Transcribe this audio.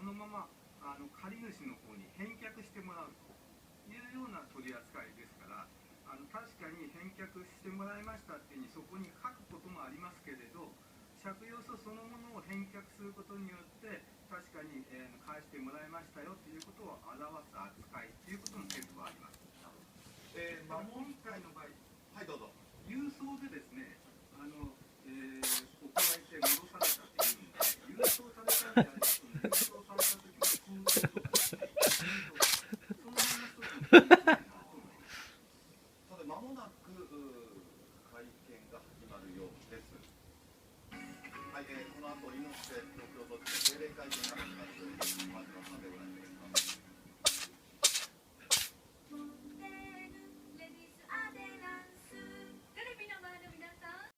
のまま借り主の方に返却してもらうというような取り扱いですから、確かに返却してもらいましたっていうふうにそこに書くこともありますけれど、借用書そのものを返却することによって確かに、返してもらいましたよということを表す扱いということも結構あります。今回の場合、はいどうぞ。郵送でですね、送られて戻されたというんで、郵送されたんであれば、その郵送された時の封筒とかですね、その辺の一つの気にしたいなと思います。さて間もなく会見が始まるようです。はい、この後、猪瀬東京都知事定例会見が始まります。